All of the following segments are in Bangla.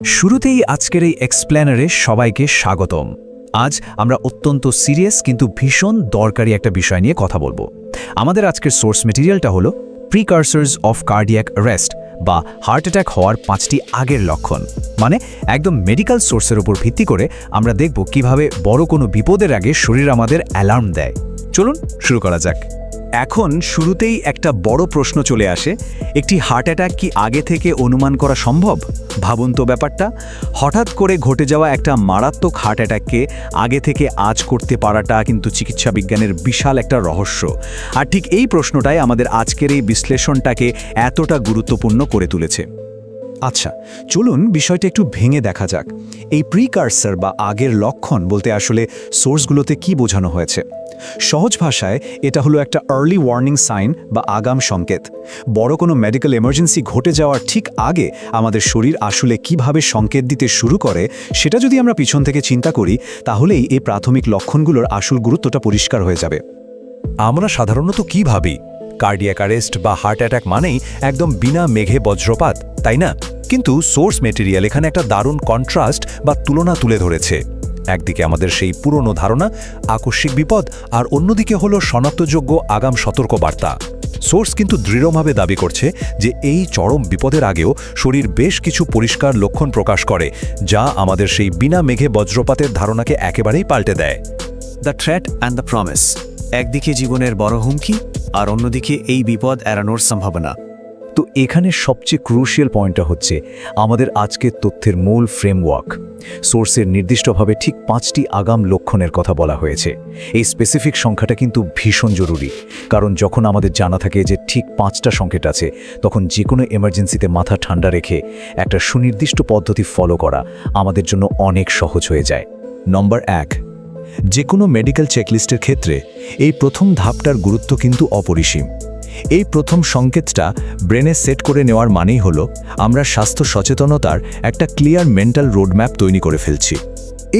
শুরুতেই আজকের এই এক্সপ্লেনারে সবাইকে স্বাগতম। আজ আমরা অত্যন্ত সিরিয়াস কিন্তু ভীষণ দরকারি একটা বিষয় নিয়ে কথা বলবো। আমাদের আজকের সোর্স মেটেরিয়ালটা হলো প্রিকারসার্স অফ কার্ডিয়াক অ্যারেস্ট বা হার্ট অ্যাটাক হওয়ার 5টি আগের লক্ষণ। মানে একদম মেডিকেল সোর্সের উপর ভিত্তি করে আমরা দেখব কিভাবে বড় কোনো বিপদের আগে শরীর আমাদের অ্যালার্ম দেয়। চলুন শুরু করা যাক। এখন শুরুতেই একটা বড় প্রশ্ন চলে আসে, একটি হার্ট অ্যাটাক কি আগে থেকে অনুমান করা সম্ভব? ভাবুন তো ব্যাপারটা, হঠাৎ করে ঘটে যাওয়া একটা মারাত্মক হার্ট অ্যাটাককে আগে থেকে আঁচ করতে পারাটা কিন্তু চিকিৎসা বিজ্ঞানের বিশাল একটা রহস্য। আর ঠিক এই প্রশ্নটাই আমাদের আজকের এই বিশ্লেষণটাকে এতটা গুরুত্বপূর্ণ করে তুলেছে। আচ্ছা, চলুন বিষয়টা একটু ভেঙে দেখা যাক। এই প্রিকারসার বা আগের লক্ষণ বলতে আসলে সোর্সগুলোতে কি বোঝানো হয়েছে? সহজ ভাষায় এটা হলো একটা আর্লি ওয়ার্নিং সাইন বা আগাম সংকেত। বড় কোনো মেডিকেল এমার্জেন্সি ঘটে যাওয়ার ঠিক আগে আমাদের শরীর আসলে কিভাবে সংকেত দিতে শুরু করে সেটা যদি আমরা পিছন থেকে চিন্তা করি, তাহলেই এই প্রাথমিক লক্ষণগুলোর আসল গুরুত্বটা পরিষ্কার হয়ে যাবে। আমরা সাধারণত কি ভাবি? কার্ডিয়াক অ্যারেস্ট বা হার্ট অ্যাটাক মানেই একদম বিনা মেঘে বজ্রপাত, তাই না? কিন্তু সোর্স মেটেরিয়াল এখানে একটা দারুণ কন্ট্রাস্ট বা তুলনা তুলে ধরেছে। একদিকে আমাদের সেই পুরনো ধারণা, আকস্মিক বিপদ, আর অন্যদিকে হলো শনাক্তযোগ্য আগাম সতর্কবার্তা। সোর্স কিন্তু দৃঢ়ভাবে দাবি করছে যে এই চরম বিপদের আগেও শরীর বেশ কিছু পরিষ্কার লক্ষণ প্রকাশ করে, যা আমাদের সেই বিনা মেঘে বজ্রপাতের ধারণাকে একেবারেই পাল্টে দেয়। The threat and the promise, একদিকে জীবনের বড় হুমকি আর অন্যদিকে এই বিপদ এড়ানোর সম্ভাবনা। তো এখানে সবচেয়ে ক্রুশিয়াল পয়েন্টটা হচ্ছে আমাদের আজকের তথ্যের মূল ফ্রেমওয়ার্ক। সোর্সের নির্দিষ্টভাবে ঠিক 5টি আগাম লক্ষণের কথা বলা হয়েছে। এই স্পেসিফিক সংখ্যাটা কিন্তু ভীষণ জরুরি, কারণ যখন আমাদের জানা থাকে যে ঠিক 5টা সংকেত আছে, তখন যে কোনো এমার্জেন্সিতে মাথা ঠান্ডা রেখে একটা সুনির্দিষ্ট পদ্ধতি ফলো করা আমাদের জন্য অনেক সহজ হয়ে যায়। নম্বর 1, যে কোনো মেডিকেল চেকলিস্টের ক্ষেত্রে এই প্রথম ধাপটার গুরুত্ব কিন্তু অপরিসীম। এই প্রথম সংকেতটা ব্রেনে সেট করে নেওয়ার মানেই হলো আমরা স্বাস্থ্য সচেতনতার একটা ক্লিয়ার মেন্টাল রোডম্যাপ তৈরি করে ফেলছি।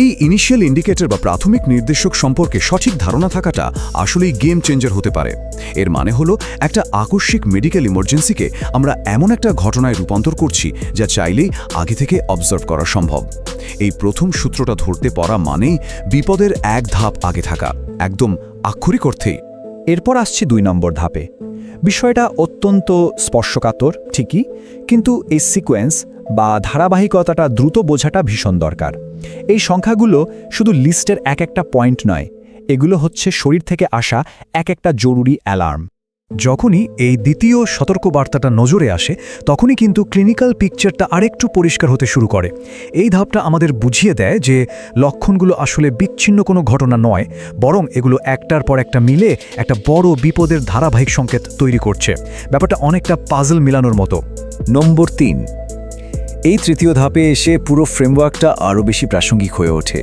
এই ইনিশিয়াল ইন্ডিকেটর বা প্রাথমিক নির্দেশক সম্পর্কে সঠিক ধারণা থাকাটা আসলেই গেম চেঞ্জার হতে পারে। এর মানে হলো একটা আকস্মিক মেডিকেল ইমার্জেন্সিকে আমরা এমন একটা ঘটনায় রূপান্তর করছি যা চাইলেই আগে থেকে অবজার্ভ করা সম্ভব। এই প্রথম সূত্রটা ধরতে পারা মানেই বিপদের এক ধাপ আগে থাকা, একদম আক্ষরিক অর্থেই। এরপর আসছে 2 নম্বর ধাপে। বিষয়টা অত্যন্ত স্পর্শকাতর ঠিকই, কিন্তু এই সিকোয়েন্স বা ধারাবাহিকতাটা দ্রুত বোঝাটা ভীষণ দরকার। এই সংখ্যাগুলো শুধু লিস্টের এক একটা পয়েন্ট নয়, এগুলো হচ্ছে শরীর থেকে আসা এক একটা জরুরি অ্যালার্ম। যখনই এই দ্বিতীয় সতর্কবার্তাটা নজরে আসে, তখনই কিন্তু ক্লিনিক্যাল পিকচারটা আরেকটু পরিষ্কার হতে শুরু করে। এই ধাপটা আমাদের বুঝিয়ে দেয় যে লক্ষণগুলো আসলে বিচ্ছিন্ন কোনো ঘটনা নয়, বরং এগুলো একটার পর একটা মিলে একটা বড় বিপদের ধারাবাহিক সংকেত তৈরি করছে। ব্যাপারটা অনেকটা পাজল মিলানোর মতো। নম্বর 3, এই তৃতীয় ধাপে এসে পুরো ফ্রেমওয়ার্কটা আরও বেশি প্রাসঙ্গিক হয়ে ওঠে।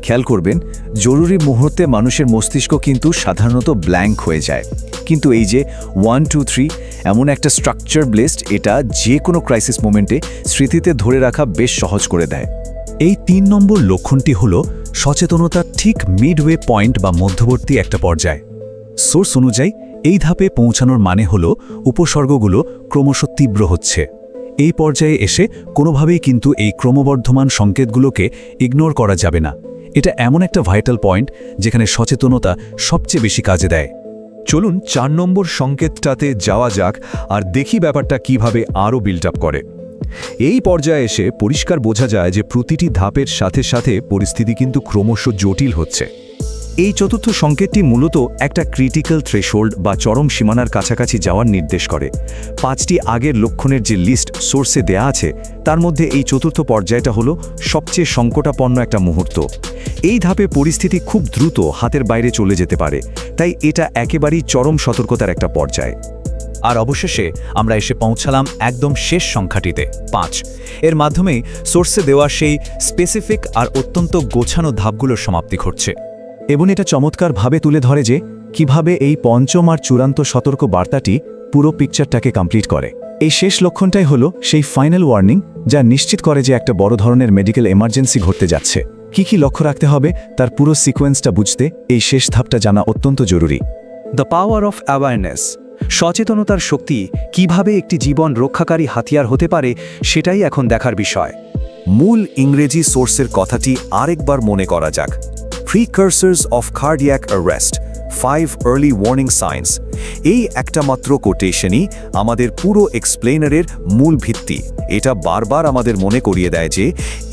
খেয়াল করবেন, জরুরি মুহূর্তে মানুষের মস্তিষ্ক কিন্তু সাধারণত ব্ল্যাঙ্ক হয়ে যায়, কিন্তু এই যে 1, 2, 3 এমন একটা স্ট্রাকচার ব্লেসড, এটা যে কোনো ক্রাইসিস মোমেন্টে স্মৃতিতে ধরে রাখা বেশ সহজ করে দেয়। এই 3 নম্বর লক্ষণটি হল সচেতনতার ঠিক মিডওয়ে পয়েন্ট বা মধ্যবর্তী একটা পর্যায়। সোর্স অনুযায়ী এই ধাপে পৌঁছানোর মানে হল উপসর্গগুলো ক্রমশ তীব্র হচ্ছে। এই পর্যায়ে এসে কোনোভাবেই কিন্তু এই ক্রমবর্ধমান সংকেতগুলোকে ইগনোর করা যাবে না। এটা এমন একটা ভাইটাল পয়েন্ট যেখানে সচেতনতা সবচেয়ে বেশি কাজে দেয়। চলুন 4 নম্বর সংকেতটাতে যাওয়া যাক আর দেখি ব্যাপারটা কিভাবে আরও বিল্ড আপ করে। এই পর্যায়ে এসে পরিষ্কার বোঝা যায় যে প্রতিটি ধাপের সাথে সাথে পরিস্থিতি কিন্তু ক্রমশ জটিল হচ্ছে। এই চতুর্থ সংকেতটি মূলত একটা ক্রিটিক্যাল থ্রেশহোল্ড বা চরম সীমানার কাছাকাছি যাওয়ার নির্দেশ করে। 5টি আগের লক্ষণের যে লিস্ট সোর্সে দেয়া আছে, তার মধ্যে এই চতুর্থ পর্যায়টা হলো সবচেয়ে সংকটাপন্ন একটা মুহূর্ত। এই ধাপে পরিস্থিতি খুব দ্রুত হাতের বাইরে চলে যেতে পারে, তাই এটা একেবারেই চরম সতর্কতার একটা পর্যায়। আর অবশেষে আমরা এসে পৌঁছালাম একদম শেষ সংখ্যাটিতে 5। এর মাধ্যমেই সোর্সে দেওয়া সেই স্পেসিফিক আর অত্যন্ত গোছানো ধাপগুলোর সমাপ্তি ঘটছে। এবং এটা চমৎকারভাবে তুলে ধরে যে কিভাবে এই পঞ্চম আর চূড়ান্ত সতর্ক বার্তাটি পুরো পিকচারটাকে কমপ্লিট করে। এই শেষ লক্ষণটাই হলো সেই ফাইনাল ওয়ার্নিং, যা নিশ্চিত করে যে একটা বড় ধরনের মেডিকেল এমার্জেন্সি ঘটতে যাচ্ছে। কি লক্ষ্য রাখতে হবে তার পুরো সিকোয়েন্সটা বুঝতে এই শেষ ধাপটা জানা অত্যন্ত জরুরি। দ্য পাওয়ার অফ অ্যাওয়ারনেস, সচেতনতার শক্তি কিভাবে একটি জীবন রক্ষাকারী হাতিয়ার হতে পারে, সেটাই এখন দেখার বিষয়। মূল ইংরেজি সোর্সের কথাটি আরেকবার মনে করা যাক। Precursors of cardiac arrest, 5 early warning science. এই একটা মাত্র কোটেশনই আমাদের পুরো এক্সপ্লেনারের মূল ভিত্তি। এটা বারবার আমাদের মনে করিয়ে দেয় যে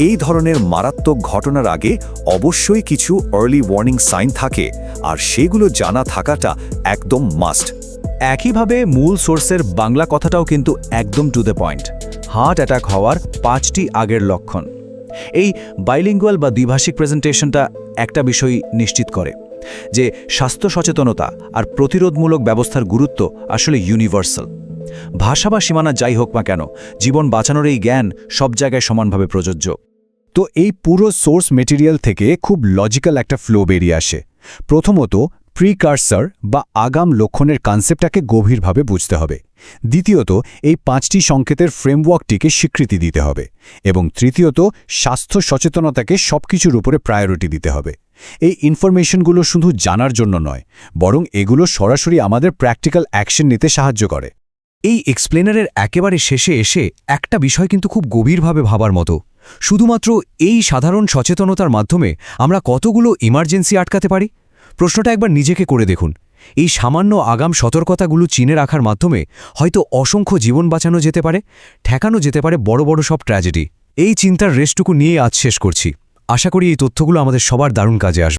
এই ধরনের মারাত্মক ঘটনার আগে অবশ্যই কিছু আর্লি ওয়ার্নিং সাইন থাকে, আর সেগুলো জানা থাকাটা একদম মাস্ট। একইভাবে মূল সোর্সের বাংলা কথাটাও কিন্তু একদম to the point. Heart attack হওয়ার 5টি আগের লক্ষণ। এই বাইলিঙ্গুয়াল বা দ্বিভাষিক প্রেজেন্টেশনটা একটা বিষয় নিশ্চিত করে যে স্বাস্থ্য সচেতনতা আর প্রতিরোধমূলক ব্যবস্থার গুরুত্ব আসলে ইউনিভার্সাল। ভাষা বা সীমানা যাই হোক না কেন, জীবন বাঁচানোর এই জ্ঞান সব জায়গায় সমানভাবে প্রযোজ্য। তো এই পুরো সোর্স মেটেরিয়াল থেকে খুব লজিক্যাল একটা ফ্লো বেরিয়ে আসে। প্রথমত, প্রিকারসার বা আগাম লক্ষণের কনসেপ্টটাকে গভীরভাবে বুঝতে হবে। দ্বিতীয়ত, এই 5টি সংকেতের ফ্রেমওয়ার্কটিকে স্বীকৃতি দিতে হবে। এবং তৃতীয়ত, স্বাস্থ্য সচেতনতাকে সবকিছুর উপরে প্রায়োরিটি দিতে হবে। এই ইনফরমেশনগুলো শুধু জানার জন্য নয়, বরং এগুলো সরাসরি আমাদের প্র্যাকটিক্যাল অ্যাকশন নিতে সাহায্য করে। এই এক্সপ্লেনারের একেবারে শেষে এসে একটা বিষয় কিন্তু খুব গভীরভাবে ভাবার মতো। শুধুমাত্র এই সাধারণ সচেতনতার মাধ্যমে আমরা কতগুলো ইমার্জেন্সি আটকাতে পারি? প্রশ্নটা একবার নিজেকে করে দেখুন। এই সামান্য আগাম সতর্কতাগুলো চিনে রাখার মাধ্যমে হয়তো অসংখ্য জীবন বাঁচানো যেতে পারে, ঠেকানো যেতে পারে বড় বড় সব ট্র্যাজেডি। এই চিন্তার রেশটুকু নিয়ে আজ শেষ করছি। আশা করি এই তথ্যগুলো আমাদের সবার দারুণ কাজে আসবে।